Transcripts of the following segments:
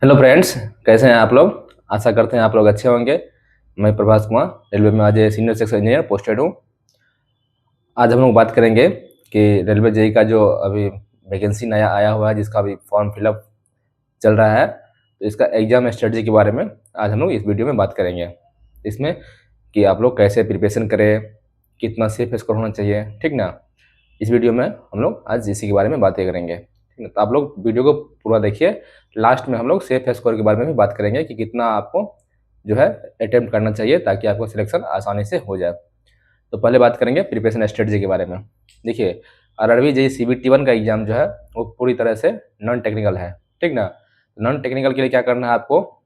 Hello friends, कैसे हैं आप लोग। आशा करते हैं आप लोग अच्छे होंगे। मैं प्रभास कुमार रेलवे में आज सीनियर सेक्शन इंजीनियर पोस्टेड हूँ। आज हम लोग बात करेंगे कि रेलवे जेई का जो अभी वैकेंसी नया आया हुआ है, जिसका अभी फॉर्म फिलअप चल रहा है, तो इसका एग्जाम स्ट्रेटजी के बारे में आज हम लोग इस वीडियो में बात करेंगे। इसमें कि आप लोग कैसे प्रिपरेशन करें, कितना सेफ स्कोर होना चाहिए, ठीक ना। इस वीडियो में हम लोग आज इसी के बारे में बातें करेंगे, ठीक है। तो आप लोग वीडियो को पूरा देखिए। लास्ट में हम लोग सेफ स्कोर के बारे में भी बात करेंगे कि कितना आपको जो है अटेम्प्ट करना चाहिए ताकि आपको सिलेक्शन आसानी से हो जाए। तो पहले बात करेंगे प्रिपरेशन स्ट्रेटजी के बारे में। देखिए, आरआरबी जेई CBT 1 का एग्जाम जो है वो पूरी तरह से नॉन टेक्निकल है, ठीक ना। नॉन टेक्निकल के लिए क्या करना है आपको,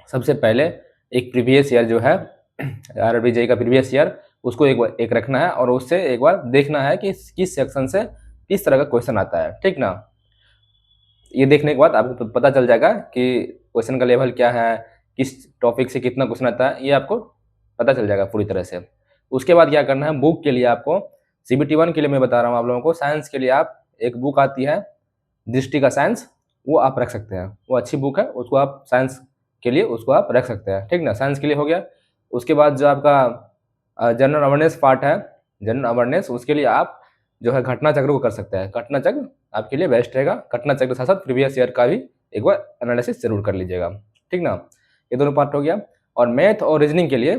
सबसे पहले एक प्रीवियस ईयर जो है आरआरबी जेई का प्रीवियस ईयर, उसको एक रखना है और उससे एक बार देखना है कि किस सेक्शन से किस तरह का क्वेश्चन आता है, ठीक ना। ये देखने के बाद आपको पता चल जाएगा कि क्वेश्चन का लेवल क्या है, किस टॉपिक से कितना क्वेश्चन आता है, ये आपको पता चल जाएगा पूरी तरह से। उसके बाद क्या करना है, बुक के लिए आपको CBT 1 के लिए मैं बता रहा हूँ आप लोगों को, साइंस के लिए आप एक बुक आती है दृष्टि का साइंस, वो आप रख सकते हैं। वो अच्छी बुक है, उसको आप साइंस के लिए उसको आप रख सकते हैं, ठीक ना। साइंस के लिए हो गया। उसके बाद जो आपका जनरल अवेयरनेस पार्ट है, जनरल अवेयरनेस, उसके लिए आप जो है घटना चक्र को कर सकते हैं। घटना चक्र आपके लिए बेस्ट रहेगा। घटना चक्र के साथ साथ प्रीवियस ईयर का भी एक बार एनालिसिस जरूर कर लीजिएगा, ठीक ना। ये दोनों पार्ट हो गया। और मैथ और रीजनिंग के लिए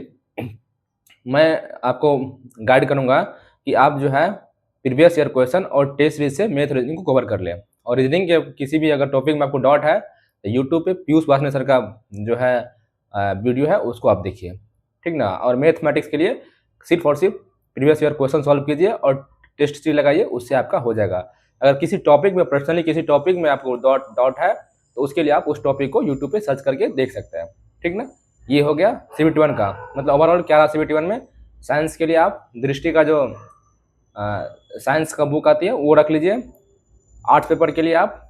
मैं आपको गाइड करूंगा कि आप जो है प्रीवियस ईयर क्वेश्चन और टेस्ट सीरीज से मैथ रीजनिंग को कवर कर लें। और रीजनिंग के किसी भी अगर टॉपिक में आपको डाउट है तो यूट्यूब पे पीयूष वासने सर का जो है वीडियो है, उसको आप देखिए, ठीक ना। और मैथमेटिक्स के लिए सिर्फ और सिर्फ प्रीवियस ईयर क्वेश्चन सॉल्व कीजिए और टेस्ट सीरीज लगाइए, उससे आपका हो जाएगा। अगर किसी टॉपिक में पर्सनली किसी टॉपिक में आपको डाउट है तो उसके लिए आप उस टॉपिक को यूट्यूब पे सर्च करके देख सकते हैं, ठीक ना। ये हो गया CBT 1 का। मतलब ओवरऑल क्या रहा CBT 1 में, साइंस के लिए आप दृष्टि का जो साइंस का बुक आती है वो रख लीजिए। आर्ट्स पेपर के लिए आप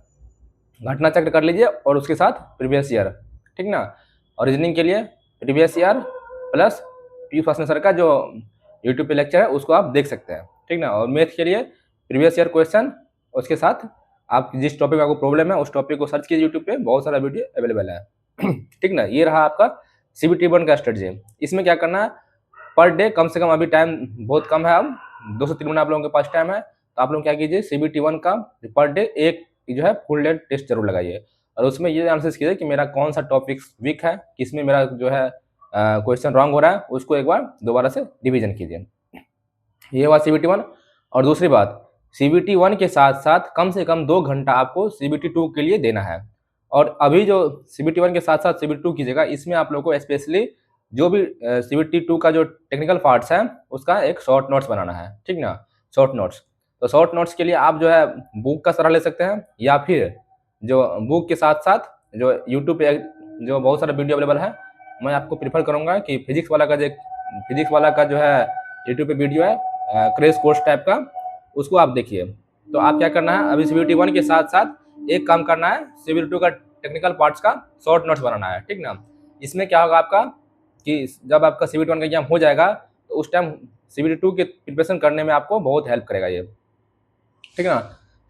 घटना चक्र कर लीजिए और उसके साथ प्रीवियस ईयर, ठीक ना। और रीजनिंग के लिए प्रीवियस ईयर प्लस पीयूष वासने सर का जो यूट्यूब पे लेक्चर है उसको आप देख सकते हैं, ठीक ना। और मैथ के लिए प्रीवियस ईयर क्वेश्चन, उसके साथ आप जिस टॉपिक में आपको प्रॉब्लम है उस टॉपिक को सर्च कीजिए, यूट्यूब पे बहुत सारा वीडियो अवेलेबल है ठीक ना। ये रहा आपका CBT 1 का स्ट्रेटजी। इसमें क्या करना है, पर डे कम से कम, अभी टाइम बहुत कम है, अब 2 से 3 महीना आप लोगों के पास टाइम है, तो आप लोग क्या कीजिए CBT 1 का पर डे एक जो है फुल डे टेस्ट जरूर लगाइए। और उसमें ये एनालिसिस कीजिए कि मेरा कौन सा टॉपिक वीक है, किसमें मेरा जो है क्वेश्चन रॉन्ग हो रहा है, उसको एक बार दोबारा से रिवीजन कीजिए। ये हुआ CBT 1। और दूसरी बात, CBT 1 के साथ साथ कम से कम 2 घंटा आपको CBT 2 के लिए देना है। और अभी जो CBT 1 के साथ साथ CBT 2 कीजिएगा, इसमें आप लोग को स्पेशली जो भी CBT 2 का जो टेक्निकल पार्ट्स है उसका एक शॉर्ट नोट्स बनाना है, ठीक ना। शॉर्ट नोट्स, तो शॉर्ट नोट्स के लिए आप जो है बुक का सहारा ले सकते हैं, या फिर जो बुक के साथ साथ जो यूट्यूब पे जो बहुत सारा वीडियो अवेलेबल है, मैं आपको प्रीफर करूंगा कि फिजिक्स वाला का जो है यूट्यूब पे वीडियो है क्रेश कोर्स टाइप का, उसको आप देखिए। तो आप क्या करना है, अभी CBT 1 के साथ साथ एक काम करना है, CBT 2 का टेक्निकल पार्ट्स का शॉर्ट नोट्स बनाना है, ठीक ना। इसमें क्या होगा आपका कि जब आपका CBT 1 का एग्जाम हो जाएगा तो उस टाइम CBT 2 के प्रिपरेशन करने में आपको बहुत हेल्प करेगा ये, ठीक ना।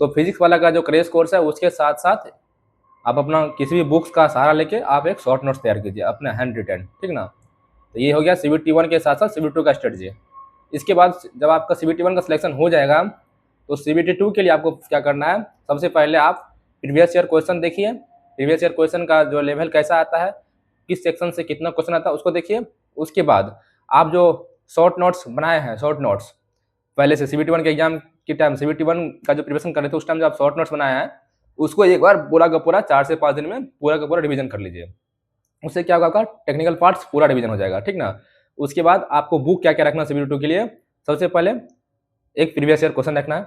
तो फिजिक्स वाला का जो क्रेश कोर्स है उसके साथ साथ आप अपना किसी भी बुक्स का सहारा लेके आप एक शॉर्ट नोट्स तैयार कीजिए अपना हैंड रिटन, ठीक ना। तो ये हो गया CBT 1 के साथ साथ CBT 2 का स्ट्रेटजी। इसके बाद जब आपका CBT 1 का सिलेक्शन हो जाएगा तो CBT 2 के लिए आपको क्या करना है, सबसे पहले आप प्रीवियस ईयर क्वेश्चन देखिए। प्रीवियस ईयर क्वेश्चन का जो लेवल कैसा आता है, किस सेक्शन से कितना क्वेश्चन आता है, उसको देखिए। उसके बाद आप जो शॉर्ट नोट्स बनाए हैं, शॉर्ट नोट्स पहले से CBT 1 के एग्जाम के टाइम CBT 1 का जो प्रिपरेशन कर रहे थे उस टाइम जो आप शॉर्ट नोट्स बनाए हैं, उसको एक बार पूरा का पूरा 4 से 5 दिन में पूरा का पूरा रिवीजन कर लीजिए। उससे क्या होगा, आपका टेक्निकल पार्ट्स पूरा रिवीजन हो जाएगा, ठीक ना। उसके बाद आपको बुक क्या क्या रखना है CBT 2 के लिए, सबसे पहले एक प्रीवियस ईयर क्वेश्चन रखना है,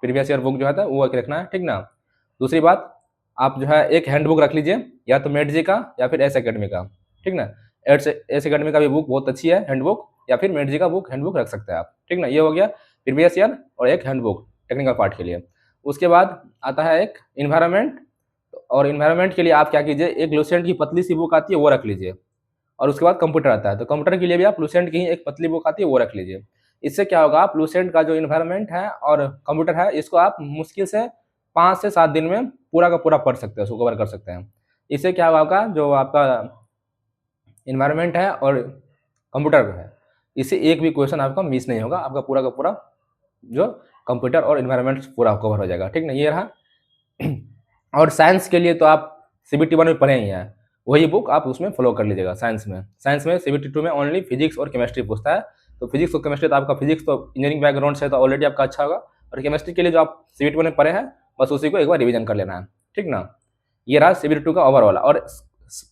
प्रीवियस ईयर बुक जो है वो एक रखना है, ठीक ना। दूसरी बात, आप जो है एक हैंड बुक रख लीजिए, या तो मेट जी का या फिर एस एकेडमी का, ठीक ना। एस एकेडमी का भी बुक बहुत अच्छी है हैंड बुक, या फिर मेट जी का बुक हैंड बुक रख सकते हैं आप, ठीक ना। ये हो गया प्रीवियस ईयर और एक हैंड बुक टेक्निकल पार्ट के लिए। उसके बाद आता है एक इन्वायरमेंट, और इन्वायरमेंट के लिए आप क्या कीजिए, एक लुसेंट की पतली सी बुक आती है वो रख लीजिए। और उसके बाद कंप्यूटर आता है, तो कंप्यूटर के लिए भी आप लुसेंट की ही एक पतली बुक आती है वो रख लीजिए। इससे क्या होगा, आप लुसेंट का जो इन्वायरमेंट है और कंप्यूटर है, इसको आप मुश्किल से 5 से 7 दिन में पूरा का पूरा पढ़ सकते हैं, उसको कवर कर सकते हैं। इससे क्या होगा, आपका जो आपका इन्वायरमेंट है और कंप्यूटर है, इससे एक भी क्वेश्चन आपका मिस नहीं होगा, आपका पूरा का पूरा जो कंप्यूटर और इन्वायरमेंट पूरा कवर हो जाएगा। ठीक ना, ये रहा। और साइंस के लिए तो आप CBT 1 में पढ़े ही हैं, वही बुक आप उसमें फॉलो कर लीजिएगा। साइंस में CBT 2 में ओनली फिजिक्स और केमिस्ट्री पूछता है, तो फिजिक्स और केमिस्ट्री तो आपका, फिजिक्स तो इंजीनियरिंग बैकग्राउंड से तो ऑलरेडी आपका अच्छा होगा, और केमिस्ट्री के लिए जो आप CBT 1 में पढ़े हैं बस उसी को एक बार रिविजन कर लेना है। ठीक ना, ये रहा CBT 2 का ओवरऑल। और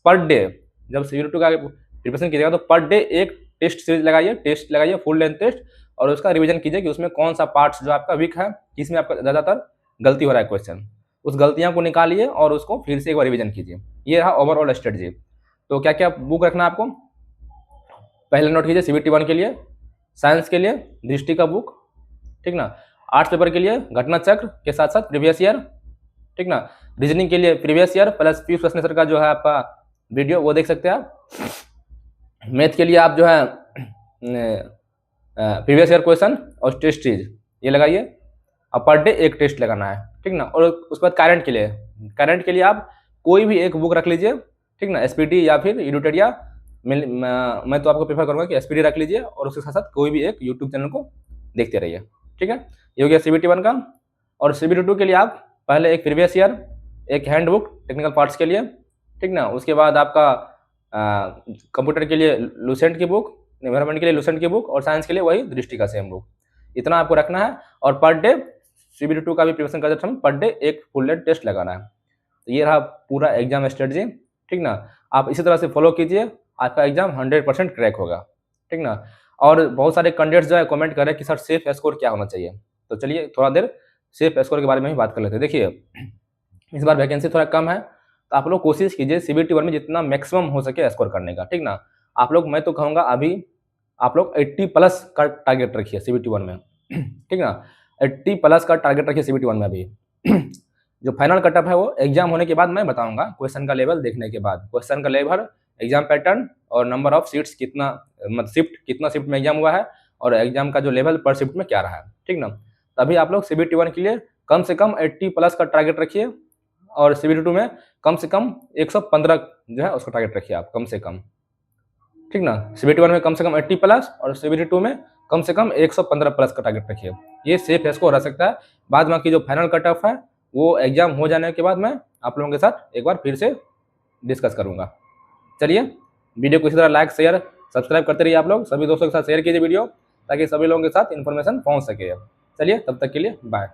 पर डे जब CBT 2 का प्रिपरेशन कीजिएगा तो पर डे एक टेस्ट सीरीज लगाइए फुल लेंथ टेस्ट, और उसका रिवीजन कीजिए कि उसमें कौन सा पार्ट्स जो आपका वीक है, किसमें आपका ज़्यादातर गलती हो रहा है क्वेश्चन, उस गलतियां को निकालिए और उसको फिर से एक बार रिवीजन कीजिए। ये रहा ओवरऑल स्ट्रेटजी। तो क्या क्या बुक रखना है आपको, पहले नोट कीजिए CBT 1 के लिए, साइंस के लिए दृष्टि का बुक, ठीक ना, आर्ट्स पेपर के लिए घटना चक्र के साथ साथ प्रीवियस ईयर, ठीक ना, रीजनिंग के लिए प्रीवियस ईयर प्लस पीयूष प्रश्न सर का जो है आपका वीडियो वो देख सकते हैं आप। मैथ के लिए आप जो है प्रीवियस ईयर क्वेश्चन और टेस्ट सीरीज ये लगाइए, अब पर डे एक टेस्ट लगाना है। ठीक ना, और उसके बाद करंट के लिए आप कोई भी एक बुक रख लीजिए। ठीक ना, SPD या फिर एडुटेरिया, मैं तो आपको प्रेफर करूँगा कि SPD रख लीजिए, और उसके साथ साथ कोई भी एक यूट्यूब चैनल को देखते रहिए। ठीक है, ये हो गया CBT 1 का। और CBT 2 के लिए आप पहले एक प्रीवियस ईयर, एक हैंड बुक टेक्निकल पार्ट्स के लिए, ठीक ना, उसके बाद आपका कंप्यूटर के लिए लूसेंट की बुक, एनवायरमेंट के लिए लूसेंट की बुक, और साइंस के लिए वही दृष्टि का सेम बुक। इतना आपको रखना है, और पर डे CBT 2 का भी प्रिपरेशन करते समय पर डे एक फुल लेंथ टेस्ट लगाना है। तो ये रहा पूरा एग्जाम स्ट्रेटजी। ठीक ना, आप इसी तरह से फॉलो कीजिए, आपका एग्जाम 100% क्रैक होगा। ठीक ना, और बहुत सारे कैंडिडेट्स जो है कमेंट कर रहे हैं कि सर सेफ स्कोर क्या होना चाहिए, तो चलिए थोड़ा देर सेफ स्कोर के बारे में ही बात कर लेते हैं। देखिए, इस बार वैकेंसी थोड़ा कम है, तो आप लोग कोशिश कीजिए CBT 1 में जितना मैक्सिमम हो सके स्कोर करने का। ठीक ना, आप लोग, मैं तो कहूँगा अभी आप लोग 80+ का टारगेट रखिए CBT 1 में। ठीक ना, 80+ का टारगेट रखिए CBT 1 में अभी। जो फाइनल कटअप है वो एग्जाम होने के बाद मैं बताऊंगा, क्वेश्चन का लेवल देखने के बाद, क्वेश्चन का लेवल, एग्जाम पैटर्न और नंबर ऑफ सीट्स कितना, कितना शिफ्ट में एग्जाम हुआ है, और एग्जाम का जो लेवल पर शिफ्ट में क्या रहा है। ठीक ना, तभी आप लोग CBT 1 के लिए कम से कम 80+ का टारगेट रखिए, और CBT 2 में कम से कम 115 जो है उसका टारगेट रखिए आप, कम से कम। ठीक ना, CBT 1 में कम से कम 80+, और CBT 2 में कम से कम 115+ का टारगेट रखिए। ये सेफ स्कोर रह सकता है। बाद बाकी जो फाइनल कट ऑफ है वो एग्जाम हो जाने के बाद मैं आप लोगों के साथ एक बार फिर से डिस्कस करूंगा। चलिए, वीडियो को इसी तरह लाइक शेयर सब्सक्राइब करते रहिए आप लोग, सभी दोस्तों के साथ शेयर कीजिए वीडियो, ताकि सभी लोगों के साथ इन्फॉर्मेशन पहुंच सके। चलिए, तब तक के लिए बाय।